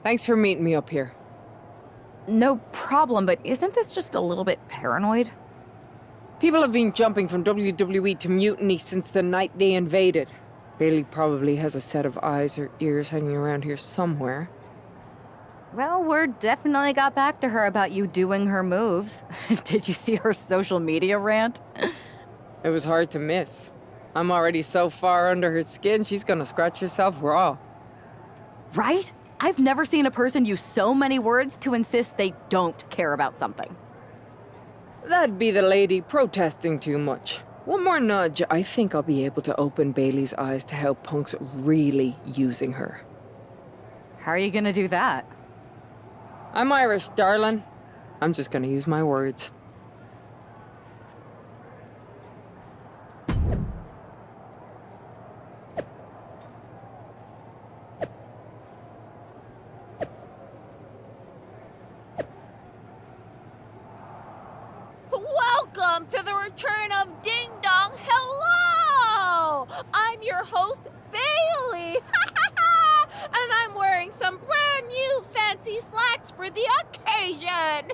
Thanks for meeting me up here. No problem, but isn't this just a little bit paranoid? People have been jumping from WWE to Mutiny since the night they invaded. Bailey probably has a set of eyes or ears hanging around here somewhere. Well, word definitely got back to her about you doing her moves. Did you see her social media rant? It was hard to miss. I'm already so far under her skin, she's gonna scratch herself raw. Right? I've never seen a person use so many words to insist they don't care about something. That'd be the lady protesting too much. One more nudge, I think I'll be able to open Bailey's eyes to how Punk's really using her. How are you gonna do that? I'm Irish, darling. I'm just gonna use my words. Welcome to the return of Ding Dong. Hello! I'm your host, Bailey. And I'm wearing some brand new fancy slacks for the occasion.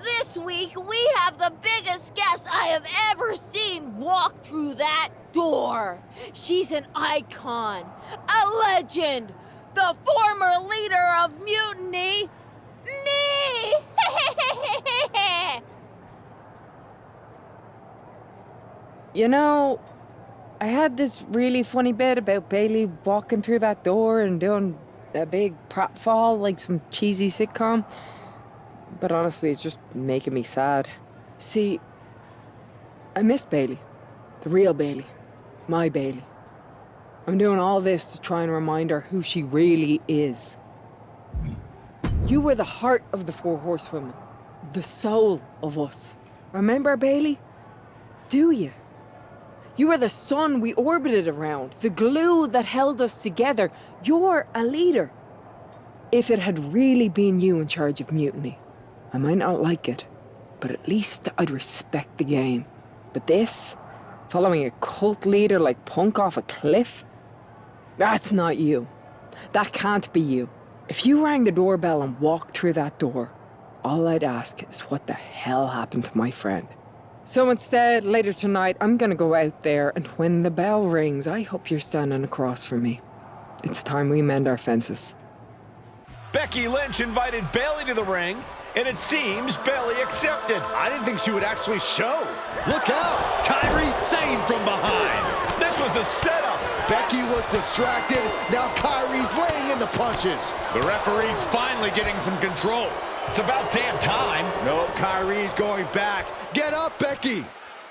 This week, we have the biggest guest I have ever seen walk through that door. She's an icon, a legend, the former leader of Mutiny, me. You know, I had this really funny bit about Bailey walking through that door and doing a big pratfall like some cheesy sitcom. But honestly, it's just making me sad. See, I miss Bailey. The real Bailey. My Bailey. I'm doing all this to try and remind her who she really is. You were the heart of the Four Horsewomen. The soul of us. Remember, Bailey? Do you? You were the sun we orbited around, the glue that held us together. You're a leader. If it had really been you in charge of Mutiny, I might not like it, but at least I'd respect the game. But this, following a cult leader like Punk off a cliff, that's not you. That can't be you. If you rang the doorbell and walked through that door, all I'd ask is what the hell happened to my friend. So instead, later tonight, I'm gonna go out there, and when the bell rings, I hope you're standing across from me. It's time we mend our fences. Becky Lynch invited Bailey to the ring, and it seems Bailey accepted. I didn't think she would actually show. Look out! Kyrie Sane from behind. This was a setup. Becky was distracted. Now Kyrie's laying in the punches. The referee's finally getting some control. It's about damn time. No, Kyrie's going back. Get up, Becky.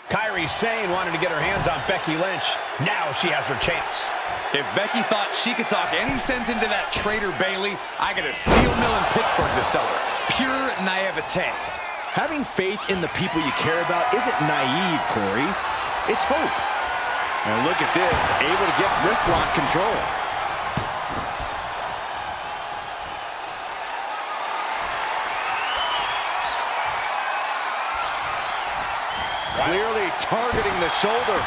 Kyrie Sane wanted to get her hands on Becky Lynch. Now she has her chance. If Becky thought she could talk any sense into that traitor Bailey, I got a steel mill in Pittsburgh to sell her. Pure naivete. Having faith in the people you care about isn't naive, Corey. It's hope. And look at this, able to get wrist lock control. Clearly targeting the shoulder.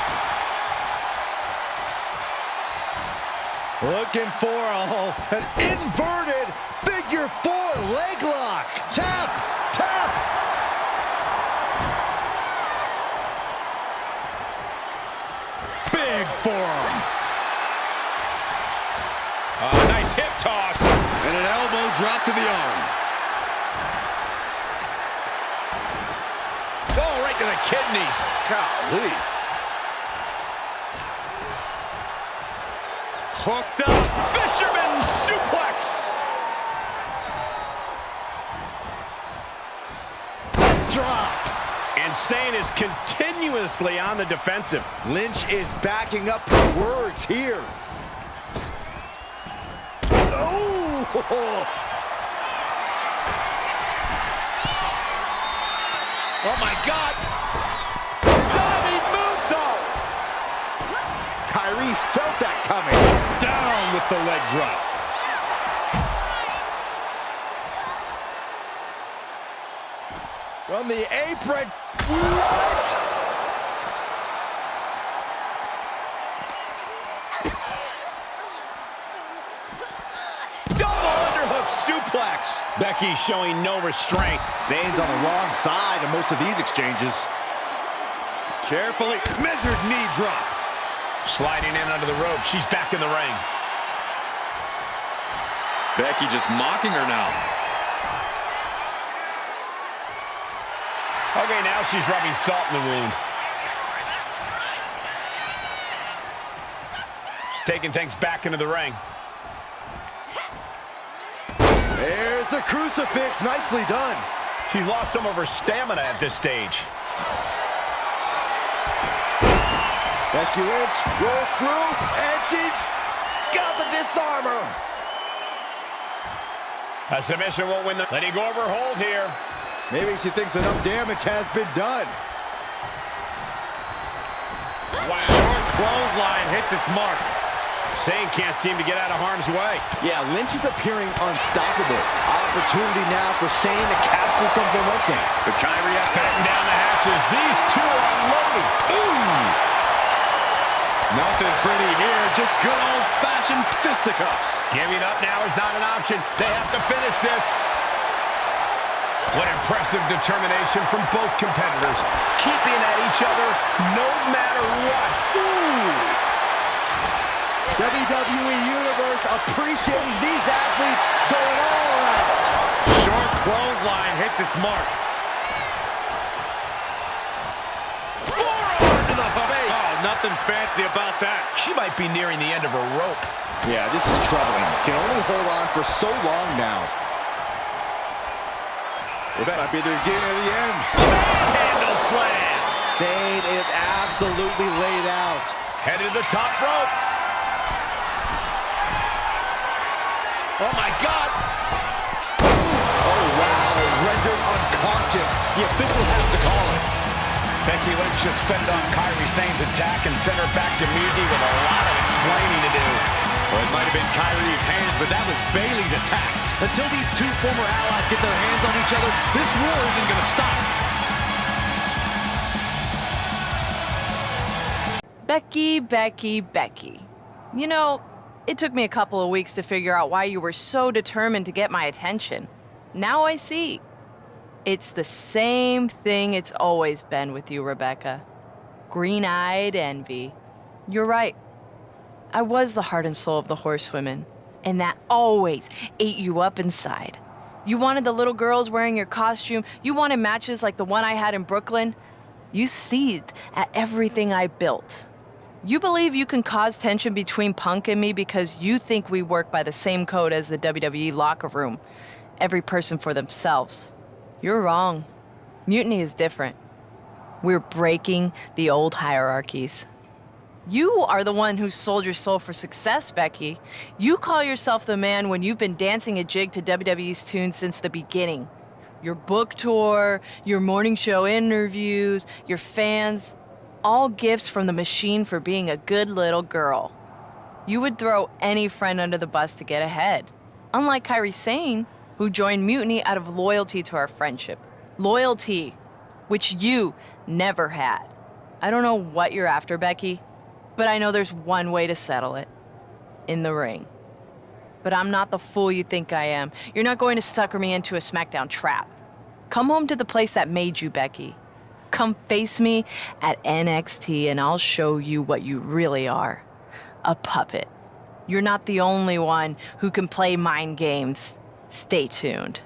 Looking for an inverted figure four leg lock. Tap, tap. Big forearm. Nice hip toss. And an elbow drop to the arm. Oh, right to the kidneys. Golly. Hooked up. Fisherman suplex. Drop. And Sane is continuously on the defensive. Lynch is backing up her words here. Oh! Oh my God. Diving moonsault. Kyrie felt that coming. Down with the leg drop. From the apron. What? Double Becky showing no restraint. Zayn's on the wrong side in most of these exchanges. Carefully measured knee drop. Sliding in under the rope. She's back in the ring. Becky just mocking her now. Okay, now she's rubbing salt in the wound. She's taking things back into the ring. There's the crucifix. Nicely done. She lost some of her stamina at this stage. Becky Lynch rolls through, and she's got the disarmer. A submission won't win the... Letting go of her hold here. Maybe she thinks enough damage has been done. Wow. Short clothesline hits its mark. Zayn can't seem to get out of harm's way. Yeah, Lynch is appearing unstoppable. Opportunity now for Zayn to capture some momentum. But Kyrie has batten down the hatches. These two are unloading. Ooh! Nothing pretty here, just good old-fashioned fisticuffs. Giving up now is not an option. They have to finish this. What impressive determination from both competitors. Keeping at each other no matter what. Ooh! WWE Universe appreciating these athletes going all out. Short clothesline hits its mark. Forearm to the face. Oh, nothing fancy about that. She might be nearing the end of her rope. Yeah, this is troubling. Can only hold on for so long now. This might be the beginning of the end. Handle slam. Zayn is absolutely laid out. Headed to the top rope. Oh, my God. Oh, wow. Rendered unconscious. The official has to call it. Becky Lynch just fed on Kyrie Sane's attack and sent her back to Mutiny with a lot of explaining to do. Well, it might have been Kyrie's hands, but that was Bayley's attack. Until these two former allies get their hands on each other, this war isn't going to stop. Becky, Becky, Becky. You know, it took me a couple of weeks to figure out why you were so determined to get my attention. Now I see. It's the same thing it's always been with you, Rebecca. Green-eyed envy. You're right. I was the heart and soul of the horsewomen, and that always ate you up inside. You wanted the little girls wearing your costume. You wanted matches like the one I had in Brooklyn. You seethed at everything I built. You believe you can cause tension between Punk and me because you think we work by the same code as the WWE locker room. Every person for themselves. You're wrong. Mutiny is different. We're breaking the old hierarchies. You are the one who sold your soul for success, Becky. You call yourself the man when you've been dancing a jig to WWE's tune since the beginning. Your book tour, your morning show interviews, your fans, all gifts from the machine for being a good little girl. You would throw any friend under the bus to get ahead. Unlike Kyrie Sane, who joined Mutiny out of loyalty to our friendship. Loyalty, which you never had. I don't know what you're after, Becky, but I know there's one way to settle it. In the ring. But I'm not the fool you think I am. You're not going to sucker me into a SmackDown trap. Come home to the place that made you, Becky. Come face me at NXT and I'll show you what you really are. A puppet. You're not the only one who can play mind games. Stay tuned.